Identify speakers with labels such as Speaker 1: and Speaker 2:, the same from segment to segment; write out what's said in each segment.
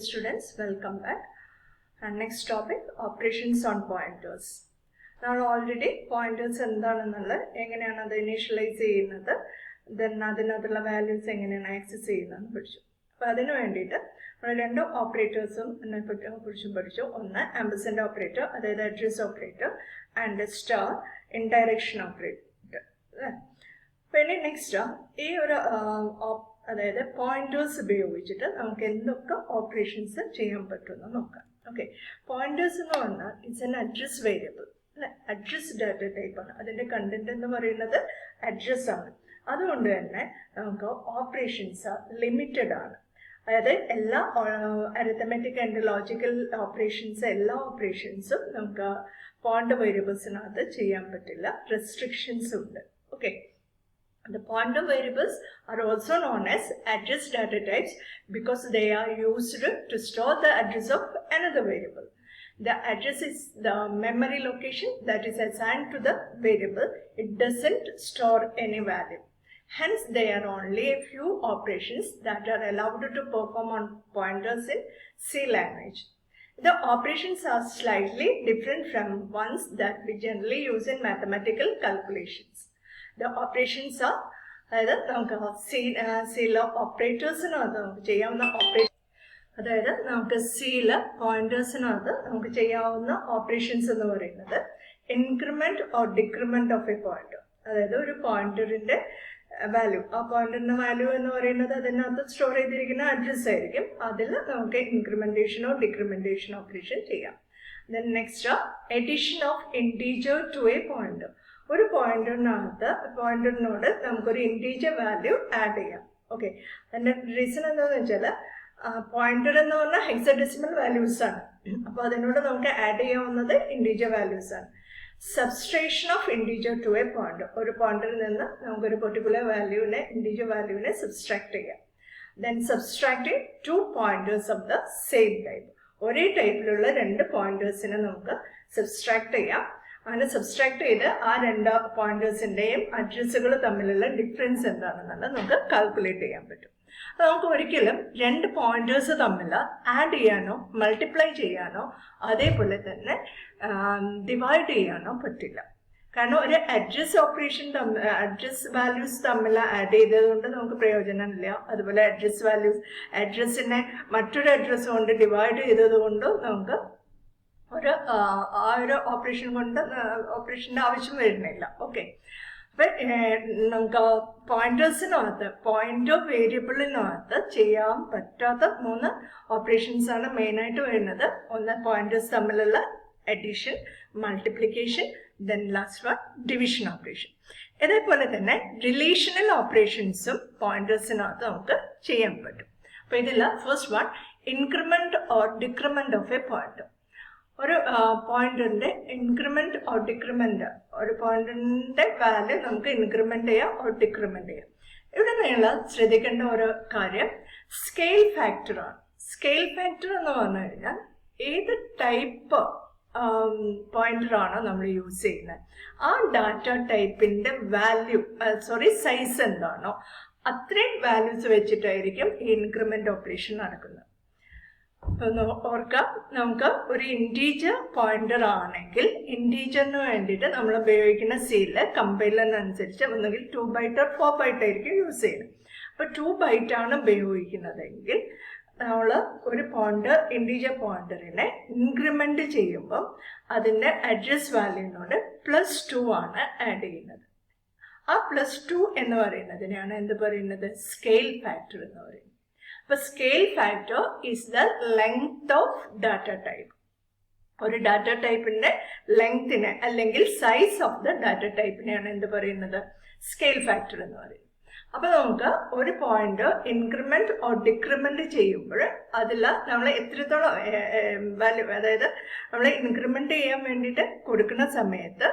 Speaker 1: Students, welcome back. And next topic, operations on pointers. Now already pointers എന്താണെന്നുള്ള എങ്ങനെയാണ് അത് initialise ചെയ്യുന്നത്, then അതിനകത്തുള്ള വാല്യൂസ് എങ്ങനെയാണ് ആക്സസ് ചെയ്യുന്നതെന്ന് പഠിച്ചു. അപ്പോൾ അതിന് വേണ്ടിയിട്ട് നമ്മൾ രണ്ട് ഓപ്പറേറ്റേഴ്സും കുറിച്ചും പഠിച്ചു. ഒന്ന് ആംബർസാൻഡ് ഓപ്പറേറ്റർ, അതായത് address operator, and star indirection operator. പിന്നെ നെക്സ്റ്റ് ഈ ഒരു അതായത് പോയിന്റേഴ്സ് ഉപയോഗിച്ചിട്ട് നമുക്ക് എന്തൊക്കെ ഓപ്പറേഷൻസ് ചെയ്യാൻ പറ്റുമെന്ന് നോക്കാം. ഓക്കെ, പോയിന്റേഴ്സ് എന്ന് പറഞ്ഞാൽ ഇറ്റ്സ് എൻ അഡ്രസ് വേരിയബിൾ അല്ലെ, അഡ്രസ് ഡാറ്റ ടൈപ്പ് ആണ്. അതിന്റെ കണ്ടന്റ് എന്ന് പറയുന്നത് അഡ്രസ് ആണ്. അതുകൊണ്ട് തന്നെ നമുക്ക് ഓപ്പറേഷൻസ് ലിമിറ്റഡ് ആണ്. അതായത് എല്ലാ അരിത്തമെറ്റിക് ആൻഡ് ലോജിക്കൽ ഓപ്പറേഷൻസ്, എല്ലാ ഓപ്പറേഷൻസും നമുക്ക് പോയിന്റ് വേരിയബിൾസിനകത്ത് ചെയ്യാൻ പറ്റില്ല, റെസ്ട്രിക്ഷൻസ് ഉണ്ട്. Okay, the pointer variables are also known as address data types because they are used to store the address of another variable. The address is the memory location that is assigned to the variable. It doesn't store any value. Hence, there are only a few operations that are allowed to perform on pointers in C language. The operations are slightly different from ones that we generally use in mathematical calculations. The operations are അതായത് നമുക്ക് സിയിലെ ഓപ്പറേറ്റേഴ്സിനകത്ത് നമുക്ക് ചെയ്യാവുന്ന അതായത് നമുക്ക് സിയിലെ പോയിന്റേഴ്സിനകത്ത് നമുക്ക് ചെയ്യാവുന്ന ഓപ്പറേഷൻസ് എന്ന് പറയുന്നത് increment or decrement of A pointer. അതായത് ഒരു പോയിന്ററിന്റെ വാല്യൂ, ആ പോയിന്ററിന്റെ വാല്യൂ എന്ന് പറയുന്നത് അതിനകത്ത് സ്റ്റോർ ചെയ്തിരിക്കുന്ന അഡ്രസ് ആയിരിക്കും. അതിൽ നമുക്ക് ഇൻക്രിമെന്റേഷനോ ഡിക്രിമെന്റേഷനോ ഓപ്പറേഷൻ ചെയ്യാം. Then next addition of integer to a pointer. ഒരു പോയിന്ററിനോട് നമുക്കൊരു ഇൻറ്റീജർ വാല്യൂ ആഡ് ചെയ്യാം. ഓക്കെ, അതിന്റെ റീസൺ എന്താണെന്ന് വെച്ചാൽ പോയിന്റർ എന്ന് പറഞ്ഞാൽ ഹെക്സാഡെസിമൽ വാല്യൂസ് ആണ്. അപ്പോൾ അതിനോട് നമുക്ക് ആഡ് ചെയ്യാവുന്നത് ഇൻറ്റീജർ വാല്യൂസ് ആണ്. Subtraction of integer to a pointer, ഒരു പോയിന്ററിൽ നിന്ന് നമുക്കൊരു പെർട്ടിക്കുലർ വാല്യൂവിനെ, ഇൻറ്റീജർ വാല്യൂവിനെ സബ്സ്ട്രാക്ട് ചെയ്യാം. Then subtracting two pointers of the same type. ഒരേ ടൈപ്പിലുള്ള രണ്ട് പോയിന്റേഴ്സിനെ നമുക്ക് സബ്സ്ട്രാക്ട് ചെയ്യാം. അങ്ങനെ സബ്സ്ട്രാക്ട് ചെയ്ത് ആ രണ്ട് പോയിന്റേഴ്സിന്റെയും അഡ്രസ്സുകൾ തമ്മിലുള്ള ഡിഫറൻസ് എന്താണെന്നുള്ളത് നമുക്ക് കാൽക്കുലേറ്റ് ചെയ്യാൻ പറ്റും. അത് നമുക്ക് ഒരിക്കലും രണ്ട് പോയിന്റേഴ്സ് തമ്മിൽ ആഡ് ചെയ്യാനോ മൾട്ടിപ്ലൈ ചെയ്യാനോ അതേപോലെ തന്നെ ഡിവൈഡ് ചെയ്യാനോ പറ്റില്ല. കാരണം ഒരു അഡ്രസ് ഓപ്പറേഷൻ അഡ്രസ് വാല്യൂസ് തമ്മിൽ ആഡ് ചെയ്തത് കൊണ്ട് നമുക്ക് പ്രയോജനമില്ല. അതുപോലെ അഡ്രസ്സിനെ മറ്റൊരു അഡ്രസ് കൊണ്ട് ഡിവൈഡ് ചെയ്തത് കൊണ്ട് നമുക്ക് ആ ഒരു ഓപ്പറേഷന്റെ ആവശ്യം വരുന്നില്ല. ഓക്കെ, അപ്പൊ നമുക്ക് പോയിന്റേഴ്സിനകത്ത്, പോയിന്റർ വേരിയബിളിനകത്ത് ചെയ്യാൻ പറ്റാത്ത 3 ഓപ്പറേഷൻസ് ആണ് മെയിനായിട്ട് വരുന്നത്. ഒന്ന് പോയിന്റേഴ്സ് തമ്മിലുള്ള addition, multiplication, then last one division operation. ഇതേപോലെ തന്നെ റിലേഷണൽ ഓപ്പറേഷൻസും പോയിന്റേഴ്സിനകത്ത് നമുക്ക് ചെയ്യാൻ പറ്റും. അപ്പൊ ഇതിൽ first one increment or decrement of A pointer. ഒരു പോയിന്റിന്റെ ഇൻക്രിമെന്റ് ഓർ ഡിക്രിമെന്റ്, ഒരു പോയിന്റിന്റെ വാല്യൂ നമുക്ക് ഇൻക്രിമെന്റ് ചെയ്യാം ഓർ ഡിക്രിമെന്റ് ചെയ്യാം. ഇവിടെ നിങ്ങൾ ശ്രദ്ധിക്കേണ്ട ഒരു കാര്യം സ്കെയിൽ ഫാക്ടർ ആണ്. സ്കെയിൽ ഫാക്ടർ എന്ന് പറഞ്ഞു കഴിഞ്ഞാൽ ഏത് ടൈപ്പ് പോയിന്റർ ആണോ നമ്മൾ യൂസ് ചെയ്യുന്നത്, ആ ഡാറ്റ ടൈപ്പിന്റെ വാല്യൂ സൈസ് എന്താണോ അത്രയും വാല്യൂസ് വെച്ചിട്ടായിരിക്കും ഈ ഇൻക്രിമെന്റ് ഓപ്പറേഷൻ നടക്കുന്നത്. ഓർക്കാം, നമുക്ക് ഒരു ഇൻറ്റീജർ പോയിന്റർ ആണെങ്കിൽ ഇൻറ്റീജറിന് വേണ്ടിയിട്ട് നമ്മൾ ഉപയോഗിക്കുന്ന സീല് കമ്പൈലറിനനുസരിച്ച് ഒന്നുകിൽ 2 ബൈറ്റ് ഓർ 4 ബൈറ്റ് ആയിരിക്കും യൂസ് ചെയ്യുന്നത്. അപ്പൊ 2 ബൈറ്റ് ആണ് ഉപയോഗിക്കുന്നതെങ്കിൽ നമ്മൾ ഒരു ഇൻറ്റീജർ പോയിന്ററിനെ ഇൻക്രിമെന്റ് ചെയ്യുമ്പോൾ അതിന്റെ അഡ്രസ് വാല്യൂനോട് +2 ആണ് ആഡ് ചെയ്യുന്നത്. ആ +2 എന്ന് പറയുന്നതിനാണ് എന്ത് പറയുന്നത്, സ്കെയിൽ ഫാക്ടർ എന്ന് പറയുന്നത്. അപ്പോൾ scale factor is the length of data type. ഒരു ഡാറ്റ ടൈപ്പിന്റെ ലെങ്തിനെ അല്ലെങ്കിൽ സൈസ് ഓഫ് ദ ഡാറ്റ ടൈപ്പിനെയാണ് എന്ത് പറയുന്നത്, സ്കെയിൽ ഫാക്ടർ എന്ന് പറയുന്നത്. അപ്പൊ നമുക്ക് ഒരു പോയിന്റ് ഇൻക്രിമെന്റ് ഓർ ഡിക്രിമെന്റ് ചെയ്യുമ്പോൾ അതിൽ നമ്മൾ എത്രത്തോളം വാല്യൂ, അതായത് നമ്മൾ ഇൻക്രിമെന്റ് ചെയ്യാൻ വേണ്ടിയിട്ട് കൊടുക്കുന്ന സമയത്ത്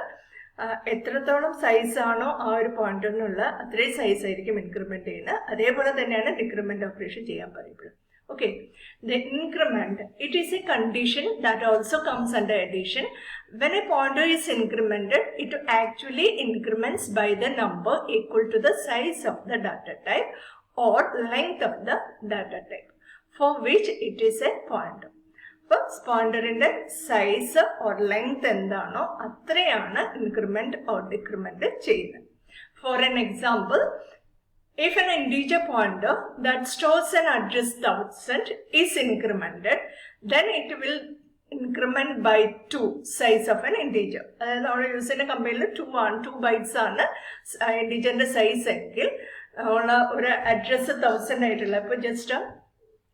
Speaker 1: എത്രത്തോളം സൈസ് ആണോ ആ ഒരു പോയിന്റിനുള്ള അത്രയും സൈസ് ആയിരിക്കും ഇൻക്രിമെന്റ് ചെയ്യുന്നത്. അതേപോലെ തന്നെയാണ് ഡിക്രിമെന്റ് ഓപ്പറേഷൻ ചെയ്യാൻ പറയുമ്പോൾ. Okay, the increment, it is a condition that also comes under addition. When a pointer is incremented, it actually increments by the number equal to the size of the data type or length of the data type. for which it is a pointer. അപ്പോൾ പോയിന്ററിന്റെ size or length എന്താണോ അത്രയാണ് increment or decrement ചെയ്യുന്നത്. For an example, if an integer pointer that stores an address 1000 is incremented, then it will increment by 2 size of an integer. അതായത് നമ്മുടെ യൂസിന്റെ കമ്പനിയിൽ 2 bytes ആണ് ഇന്റീജറിന്റെ size എങ്കിൽ ഒരു അഡ്രസ് 1000 ആയിട്ടുള്ള, ഇപ്പൊ ജസ്റ്റ്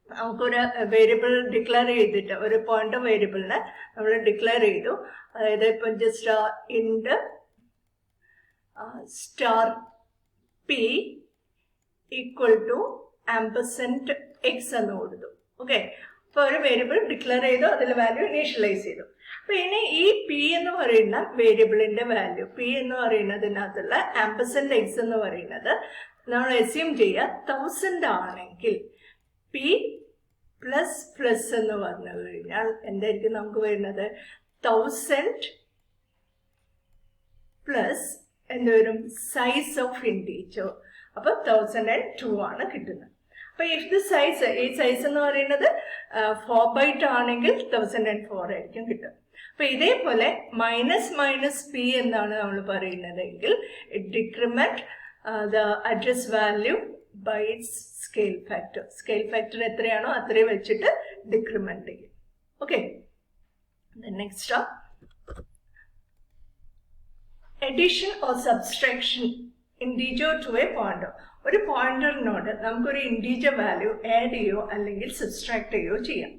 Speaker 1: നമുക്കൊരു വേരിയബിൾ ഡിക്ലെയർ ചെയ്തിട്ട് ഒരു പോയിന്റർ വേരിയബിളിനെ നമ്മൾ ഡിക്ലെയർ ചെയ്തു. അതായത് ഇപ്പൊ just int star p equal to ampersand x എന്ന് കൊടുത്തു. ഓക്കെ, അപ്പോൾ ഒരു വേരിയബിൾ ഡിക്ലെയർ ചെയ്തു, അതിൽ വാല്യൂ ഇനീഷ്യലൈസ് ചെയ്തു. അപ്പൊ ഇനി ഈ പി എന്ന് പറയുന്ന വേരിയബിളിന്റെ വാല്യൂ, പി എന്ന് പറയുന്നതിനകത്തുള്ള ആംപർസെന്റ് എക്സ് എന്ന് പറയുന്നത് നമ്മൾ അസ്യൂം ചെയ്യുക 1000 ആണെങ്കിൽ പി പ്ലസ് പ്ലസ് എന്ന് പറഞ്ഞു കഴിഞ്ഞാൽ എന്തായിരിക്കും നമുക്ക് വരുന്നത്? 1000 പ്ലസ് എന്ത് വരും? Size of integer. അപ്പൊ 1002 ആണ് കിട്ടുന്നത്. അപ്പൊ ഇഫ് ദി സൈസ്, ഈ സൈസ് എന്ന് പറയുന്നത് 4 byte ആണെങ്കിൽ 1004 ആയിരിക്കും കിട്ടുക. അപ്പൊ ഇതേപോലെ മൈനസ് മൈനസ് പി എന്നാണ് നമ്മൾ പറയുന്നതെങ്കിൽ decrement the address value by its scale factor. Scale factor എത്രയാണോ അത്രയും വെച്ചിട്ട് ഡിക്രിമെന്റ് ചെയ്യും. Okay, next addition or subtraction integer to a pointer. ഒരു പോയിന്ററിനോട് നമുക്കൊരു ഇന്റീജർ വാല്യൂ ആഡ് ചെയ്യോ അല്ലെങ്കിൽ സബ്സ്ട്രാക്ട് ചെയ്യോ ചെയ്യാം.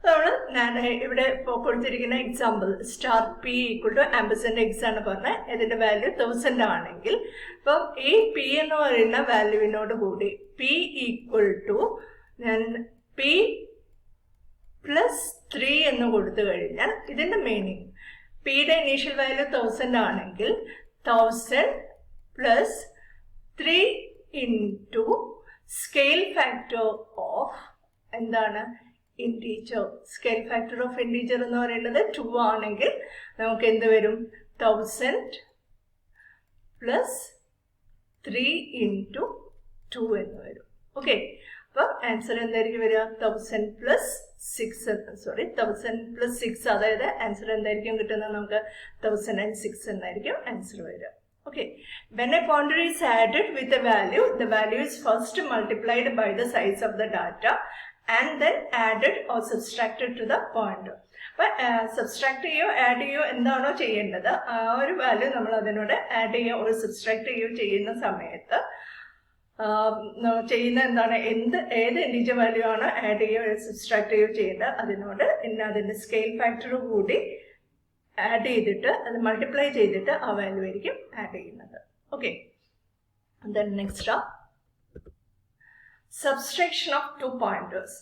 Speaker 1: അതാണ് ഞാൻ ഇവിടെ ഇപ്പോൾ കൊടുത്തിരിക്കുന്ന example. Star p equal to ampersand x ആണ് പറഞ്ഞത്. ഇതിന്റെ വാല്യൂ 1000 ആണെങ്കിൽ ഇപ്പം ഈ പി എന്ന് പറയുന്ന വാല്യൂവിനോട് കൂടി പി ഈക്വൽ ടു ഞാൻ പി പ്ലസ് 3 എന്ന് കൊടുത്തു കഴിഞ്ഞാൽ ഇതിന്റെ മീനിങ് പിയുടെ ഇനീഷ്യൽ വാല്യൂ 1000 ആണെങ്കിൽ 1000 plus 3 into scale factor of എന്താണ്? Integer. Scale factor of integer എന്ന് പറയുന്നത് 2 ആണെങ്കിൽ നമുക്ക് എന്ത് വരും? 1000 പ്ലസ് 3 ഇൻറ്റു 2 എന്ന് വരും. ഓക്കെ, അപ്പൊ ആൻസർ എന്തായിരിക്കും വരിക? 1000 പ്ലസ് 6, അതായത് ആൻസർ എന്തായിരിക്കും കിട്ടുന്നത്? നമുക്ക് 1006 എന്നായിരിക്കും ആൻസർ വരിക. Okay, when a pointer is added with a value, the value is first multiplied by the size of the data and then added or subtracted to the pointer. But subtract ചെയ്യോ add ചെയ്യോ എന്താണോ ചെയ്യേണ്ടത് ആ ഒരു value നമ്മൾ അതിനോട് add ചെയ്യോ or subtract ചെയ്യോ ചെയ്യുന്ന സമയത്ത് ചെയ്യുന്ന എന്താണ്? ഏത് ഇന്റീജർ വാല്യൂ ആണ് ആഡ് ചെയ്യോ സബ്സ്ട്രാക്ട് ചെയ്യോ ചെയ്യേണ്ടത് അതിനോട് അതിന്റെ സ്കെയിൽ ഫാക്ടർ കൂടി ആഡ് ചെയ്തിട്ട് അത് മൾട്ടിപ്ലൈ ചെയ്തിട്ട് ആ വാല്യൂ ആയിരിക്കും ആഡ് ചെയ്യുന്നത്. Okay, next subtraction of 2 pointers.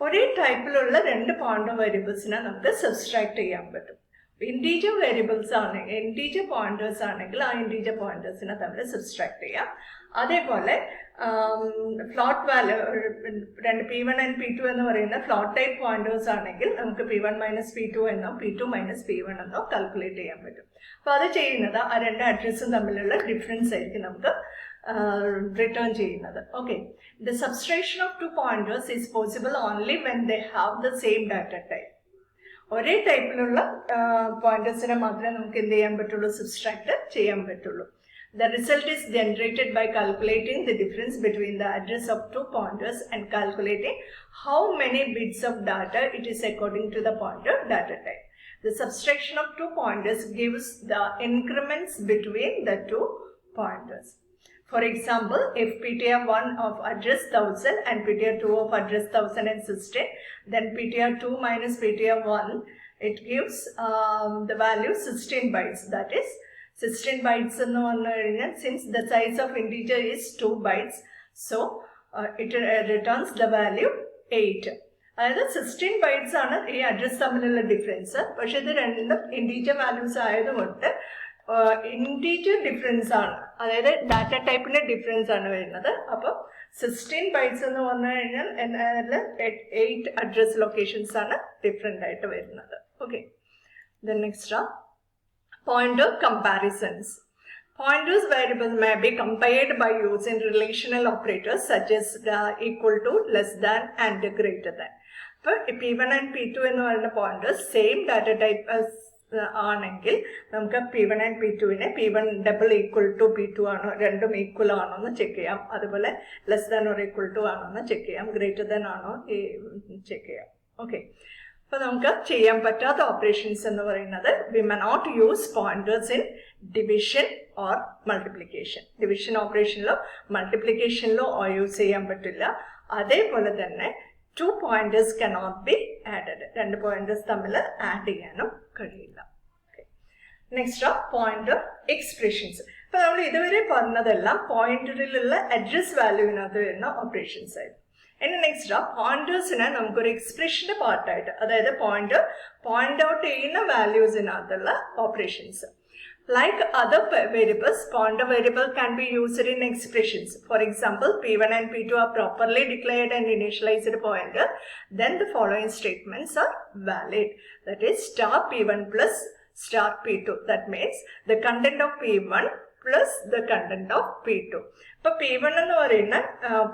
Speaker 1: ഒരേ ടൈപ്പിലുള്ള 2 പോയിന്റർ വേരിയബിൾസിനെ നമുക്ക് സബ്സ്ട്രാക്ട് ചെയ്യാൻ പറ്റും. ഇന്റീജർ വേരിയബിൾസ് ആണെങ്കിൽ, ഇന്റീജർ പോയിന്റേഴ്സ് ആണെങ്കിൽ ആ ഇന്റീജർ പോയിന്റേഴ്സിനെ തമ്മിൽ സബ്സ്ട്രാക്ട് ചെയ്യാം. അതേപോലെ float value 2 P1 and P2 എന്ന് പറയുന്ന ഫ്ലോട്ട് ടൈപ്പ് പോയിന്റേഴ്സ് ആണെങ്കിൽ നമുക്ക് P1 മൈനസ് P2 എന്നോ P2 മൈനസ് P1 എന്നോ കാൽക്കുലേറ്റ് ചെയ്യാൻ പറ്റും. അപ്പോൾ അത് ചെയ്യുന്നത് ആ 2 അഡ്രസ്സും തമ്മിലുള്ള ഡിഫറൻസ് ആയിരിക്കും നമുക്ക് റിട്ടേൺ ചെയ്യുന്നത്. Okay, the subtraction of 2 pointers is possible only when they have the same data type. ഒരേ ടൈപ്പിലുള്ള പോയിന്റേഴ്സിനെ മാത്രമേ നമുക്ക് എന്ത് ചെയ്യാൻ പറ്റുള്ളൂ? സബ്സ്ട്രാക്ട് ചെയ്യാൻ പറ്റുള്ളൂ. The result is generated by calculating the difference between the address of 2 pointers and calculating how many bits of data it is according to the pointer data type. The subtraction of 2 pointers gives the increments between the 2 pointers. For example, if PTR1 of address 1000 and PTR2 of address 1016, then PTR2 minus PTR1, it gives the value 16 bytes. That is 16 bytes എന്ന് പറഞ്ഞു കഴിഞ്ഞാൽ since the size of integer is 2 bytes, so it returns the value 8. അതായത് 16 bytes ആണ് ഈ address തമ്മിലുള്ള difference. പക്ഷെ ഇത് രണ്ടും ഇന്റീജർ വാല്യൂസ് ആയതുകൊണ്ട് ഇന്റീജർ ഡിഫറൻസ് ആണ്, അതായത് ഡാറ്റ ടൈപ്പിന്റെ ഡിഫറൻസ് ആണ് വരുന്നത്. അപ്പം 16 bytes എന്ന് പറഞ്ഞു കഴിഞ്ഞാൽ 8 അഡ്രസ് ലൊക്കേഷൻസ് ആണ് ഡിഫറെന്റ് ആയിട്ട് വരുന്നത്. Okay, next pointer comparisons. Pointers variables may be compared by using relational operators such as equal to, less than, and greater than. അപ്പോൾ P1 and P2 എന്ന് പറയുന്ന പോയിന്റേഴ്സ് സെയിം ഡാറ്റ ടൈപ്പ് ആണെങ്കിൽ നമുക്ക് P1 and P2നെ P1 double equal to P2 ആണോ, രണ്ടും equal ആണോ എന്ന് ചെക്ക് ചെയ്യാം. അതുപോലെ less than or equal to ആണോ എന്ന് ചെക്ക് ചെയ്യാം, ഗ്രേറ്റർ ദാൻ ആണോ ചെക്ക് ചെയ്യാം. ഓക്കെ, അപ്പോൾ നമുക്ക് ചെയ്യാൻ പറ്റാത്ത ഓപ്പറേഷൻസ് എന്ന് പറയുന്നത് we may not use pointers in division or multiplication. Division ഓപ്പറേഷനിലോ മൾട്ടിപ്ലിക്കേഷനിലോ യൂസ് ചെയ്യാൻ പറ്റില്ല. അതേപോലെ തന്നെ 2 pointers cannot be added. 2 pointers തമ്മിൽ ആഡ് ചെയ്യാനും കഴിയില്ല. Next pointer expressions. ഇപ്പൊ നമ്മൾ ഇതുവരെ പറഞ്ഞതെല്ലാം പോയിന്ററിലുള്ള അഡ്രസ് വാല്യൂവിനകത്ത് വരുന്ന ഓപ്പറേഷൻസ് ആയിരുന്നു. ഇനി നെക്സ്റ്റ് പോയിന്റേഴ്സിനെ നമുക്കൊരു എക്സ്പ്രഷന്റെ പാർട്ടായിട്ട്, അതായത് പോയിന്റ് ഔട്ട് ചെയ്യുന്ന വാല്യൂസിനകത്തുള്ള operations. Like other variables, pointer variable can be used in expressions. For example, P1 and P2 are properly declared and initialized pointer, then the following statements are valid. That is star P1 plus star P2. That means the content of P1 plus the content of P2. ഇപ്പോൾ P1 എന്ന് പറയുന്ന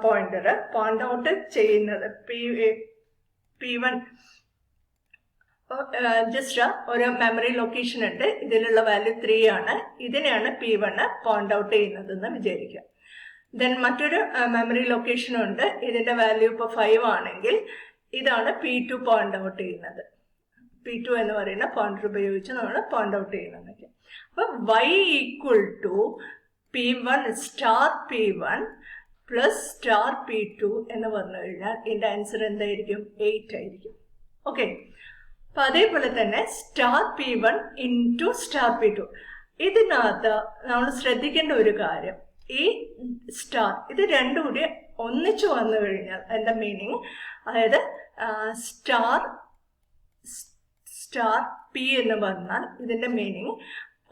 Speaker 1: pointer point out ചെയ്യുന്നത് P1 just ഒരു memory location ഉണ്ട്, ഇതിലുള്ള value 3 ആണ്. ഇതിനെയാണ് P1 point out ചെയ്യുന്നതെന്ന് വിചാരിക്കുക. ദെൻ മറ്റൊരു മെമ്മറി ലൊക്കേഷൻ ഉണ്ട്, ഇതിന്റെ വാല്യൂ ഇപ്പോൾ 5 ആണെങ്കിൽ ഇതാണ് P2 പോയിന്റ് ഔട്ട് ചെയ്യുന്നത്. P2 എന്ന് പറയുന്ന പോയിന്റർ ഉപയോഗിച്ച് നമ്മൾ പോയിന്റ് ഔട്ട് ചെയ്യുന്നതൊക്കെ. അപ്പൊ y equal to P1 star P1 plus star P2 എന്ന് പറഞ്ഞു കഴിഞ്ഞാൽ ഇതിന്റെ ആൻസർ എന്തായിരിക്കും? 8 ആയിരിക്കും. ഓക്കെ, അപ്പൊ അതേപോലെ തന്നെ star P1 into star P2. ഇതിനകത്ത് നമ്മൾ ശ്രദ്ധിക്കേണ്ട ഒരു കാര്യം, ഈ സ്റ്റാർ ഇത് രണ്ടും കൂടി ഒന്നിച്ചു വന്നു കഴിഞ്ഞാൽ അതിന്റെ മീനിങ്, അതായത് സ്റ്റാർ P എന്ന് പറഞ്ഞാൽ ഇതിന്റെ മീനിങ്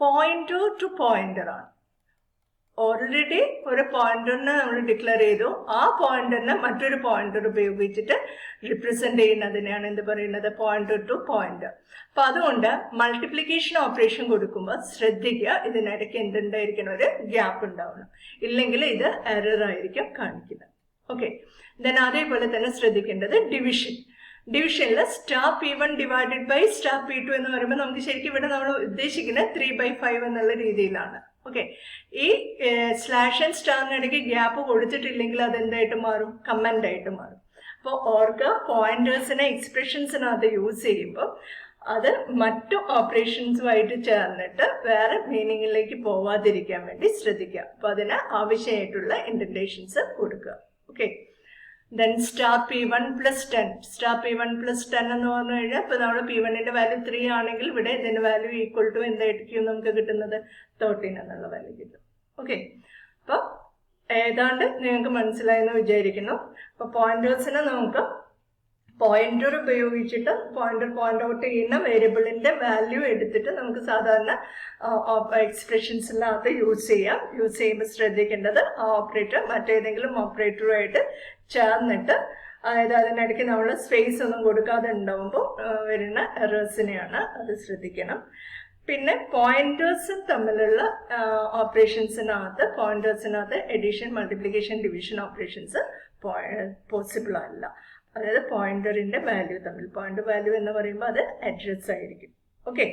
Speaker 1: പോയിന്റർ ടു പോയിന്റർ ആണ്. ഓൾറെഡി ഒരു പോയിന്ററിനെ നമ്മൾ ഡിക്ലെയർ ചെയ്തു, ആ പോയിന്ററിനെ മറ്റൊരു പോയിന്റർ ഉപയോഗിച്ചിട്ട് റിപ്രസെന്റ് ചെയ്യുന്നതിനെയാണ് എന്ത് പറയുന്നത്? Pointer to pointer. അപ്പൊ അതുകൊണ്ട് മൾട്ടിപ്ലിക്കേഷൻ ഓപ്പറേഷൻ കൊടുക്കുമ്പോൾ ശ്രദ്ധിക്കുക, ഇതിനിടയ്ക്ക് എന്തുണ്ടായിരിക്കണം? ഒരു ഗ്യാപ്പ് ഉണ്ടാവണം, ഇല്ലെങ്കിൽ ഇത് എറർ ആയിരിക്കും കാണിക്കുന്നത്. ഓക്കെ, ദെൻ അതേപോലെ തന്നെ ശ്രദ്ധിക്കേണ്ടത് ഡിവിഷനിൽ star P1 divided by star P2 എന്ന് പറയുമ്പോൾ നമുക്ക് ശരിക്കും ഇവിടെ നമ്മൾ ഉദ്ദേശിക്കുന്നത് 3/5 എന്നുള്ള രീതിയിലാണ്. ഓക്കെ, ഈ സ്ലാഷ് ആൻഡ് സ്റ്റാറിനിടയ്ക്ക് ഗ്യാപ്പ് കൊടുത്തിട്ടില്ലെങ്കിൽ അതെന്തായിട്ട് മാറും? കമന്റ് ആയിട്ട് മാറും. അപ്പോൾ ഓർക്കുക, പോയിന്റേഴ്സിനെ എക്സ്പ്രഷൻസിനകത്ത് യൂസ് ചെയ്യുമ്പോൾ അത് മറ്റു ഓപ്പറേഷൻസുമായിട്ട് ചേർന്നിട്ട് വേറെ മീനിങ്ങിലേക്ക് പോവാതിരിക്കാൻ വേണ്ടി ശ്രദ്ധിക്കുക. അപ്പോൾ അതിന് ആവശ്യമായിട്ടുള്ള ഇൻഡന്റേഷൻസ് കൊടുക്കുക. Okay, then star P1 plus 10. Star P1 plus 10 എന്ന് പറഞ്ഞു കഴിഞ്ഞാൽ ഇപ്പോൾ നമ്മൾ P1ന്റെ വാല്യൂ 3 ആണെങ്കിൽ ഇവിടെ ഇതിന്റെ വാല്യൂ ഈക്വൽ ടു എന്തായിരിക്കും നമുക്ക് കിട്ടുന്നത്? 13 എന്നുള്ള വാല്യൂ കിട്ടും. ഓക്കെ, അപ്പോൾ ഏതാണ്ട് നിങ്ങൾക്ക് മനസ്സിലായെന്ന് വിചാരിക്കുന്നു. അപ്പോൾ പോയിന്റേഴ്സിനെ നമുക്ക് പോയിന്റർ ഉപയോഗിച്ചിട്ട് പോയിന്റ് ഔട്ട് ചെയ്യുന്ന വേരിയബിളിന്റെ വാല്യൂ എടുത്തിട്ട് നമുക്ക് സാധാരണ എക്സ്പ്രഷൻസിനകത്ത് യൂസ് ചെയ്യുമ്പോൾ ശ്രദ്ധിക്കേണ്ടത് ആ ഓപ്പറേറ്റർ മറ്റേതെങ്കിലും ഓപ്പറേറ്ററുമായിട്ട് ചേർന്നിട്ട്, അതായത് അതിനിടയ്ക്ക് നമ്മൾ സ്പേസ് ഒന്നും കൊടുക്കാതെ ഉണ്ടാവുമ്പോൾ വരുന്ന എറേഴ്സിനെയാണ്, അത് ശ്രദ്ധിക്കണം. പിന്നെ പോയിന്റേഴ്സും തമ്മിലുള്ള പോയിന്റേഴ്സിനകത്ത് addition, multiplication, division operations possible അല്ല. അതായത് പോയിന്ററിന്റെ വാല്യൂ തമ്മിൽ, പോയിന്റർ വാല്യൂ എന്ന് പറയുമ്പോൾ അത് അഡ്രസ് ആയിരിക്കും. ഓക്കെ.